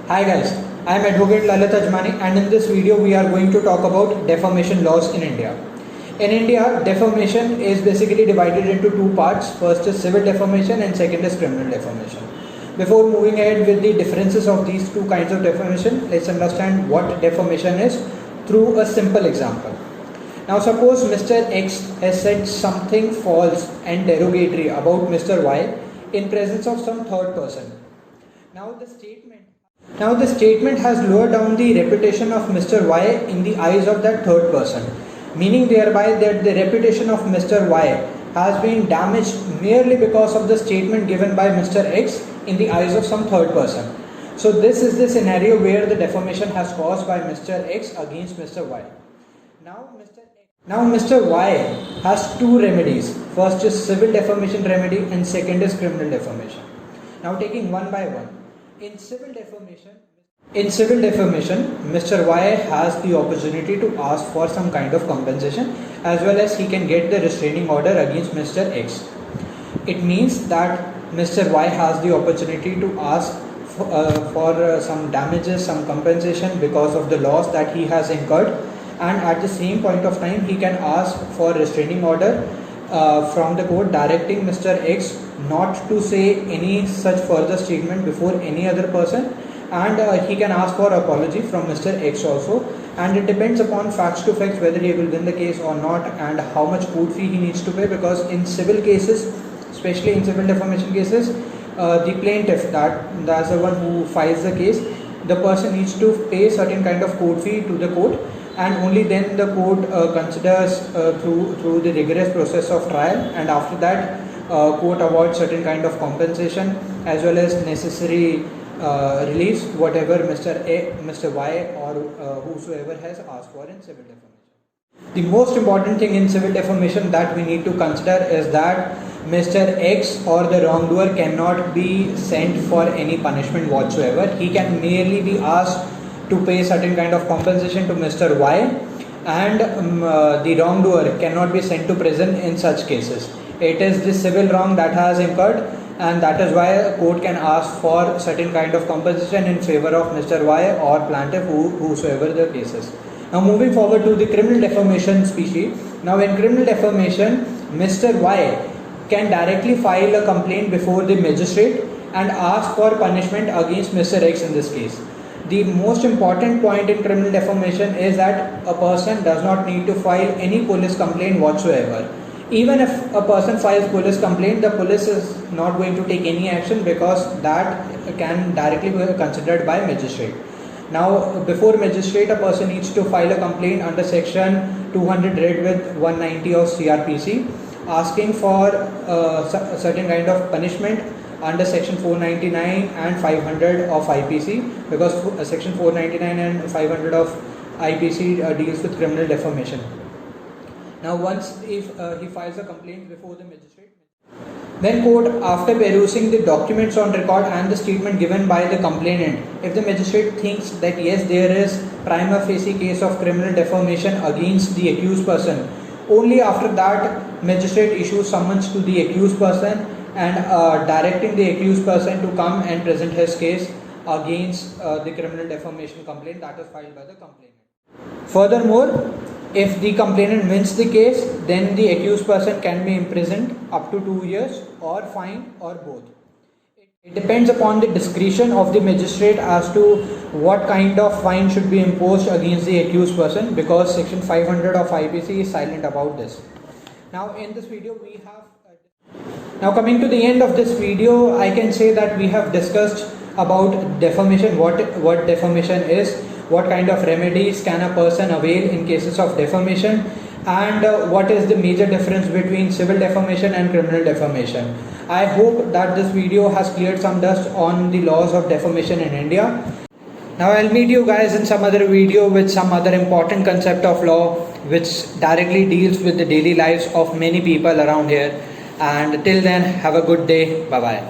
Hi guys, I am Advocate Lalit Ajmani and in this video we are going to talk about defamation laws in India. In India, defamation is basically divided into two parts. First is civil defamation and second is criminal defamation. Before moving ahead with the differences of these two kinds of defamation, let's understand what defamation is through a simple example. Now suppose Mr. X has said something false and derogatory about Mr. Y in presence of some third person. Now the statement has lowered down the reputation of Mr. Y in the eyes of that third person, meaning thereby that the reputation of Mr. Y has been damaged merely because of the statement given by Mr. X in the eyes of some third person. So this is the scenario where the defamation has caused by Mr. X against Mr. Y. Now Mr. Y has two remedies. First is civil defamation remedy and second is criminal defamation. Now taking one by one. In civil defamation, Mr. Y has the opportunity to ask for some kind of compensation as well as he can get the restraining order against Mr. X. It means that Mr. Y has the opportunity to ask for some damages, some compensation because of the loss that he has incurred, and at the same point of time he can ask for restraining order from the court directing Mr. X not to say any such further statement before any other person, and he can ask for apology from Mr. X also, and it depends upon facts to facts whether he will win the case or not and how much court fee he needs to pay, because in civil cases, especially in civil defamation cases, the plaintiff, that's the one who files the case, the person needs to pay certain kind of court fee to the court, and only then the court considers through the rigorous process of trial, and after that court awards certain kind of compensation as well as necessary reliefs whatever Mr. Y or whosoever has asked for in civil defamation. The most important thing in civil defamation that we need to consider is that Mr. X or the wrongdoer cannot be sent for any punishment whatsoever. He can merely be asked to pay certain kind of compensation to Mr. Y, and the wrongdoer cannot be sent to prison in such cases. It is the civil wrong that has incurred, and that is why a court can ask for certain kind of compensation in favor of Mr. Y or plaintiff, whosoever the case is. Now moving forward to the criminal defamation species. Now in criminal defamation, Mr. Y can directly file a complaint before the magistrate and ask for punishment against Mr. X in this case. The most important point in criminal defamation is that a person does not need to file any police complaint whatsoever. Even if a person files police complaint, the police is not going to take any action because that can directly be considered by magistrate. Now before magistrate, a person needs to file a complaint under section 200 read with 190 of CRPC asking for certain kind of punishment under section 499 and 500 of IPC, because section 499 and 500 of IPC deals with criminal defamation. Now once if he files a complaint before the magistrate, then court, after perusing the documents on record and the statement given by the complainant, if the magistrate thinks that yes, there is prima facie case of criminal defamation against the accused person, only after that magistrate issues summons to the accused person and directing the accused person to come and present his case against the criminal defamation complaint that is filed by the complainant. Furthermore, if the complainant wins the case, then the accused person can be imprisoned up to 2 years or fined or both. It depends upon the discretion of the magistrate as to what kind of fine should be imposed against the accused person, because section 500 of IPC is silent about this. Now in this video we have now coming to the end of this video, I can say that we have discussed about defamation, what defamation is, what kind of remedies can a person avail in cases of defamation, and what is the major difference between civil defamation and criminal defamation. I hope that this video has cleared some dust on the laws of defamation in India. Now I'll meet you guys in some other video with some other important concept of law which directly deals with the daily lives of many people around here. And till then, have a good day. Bye bye.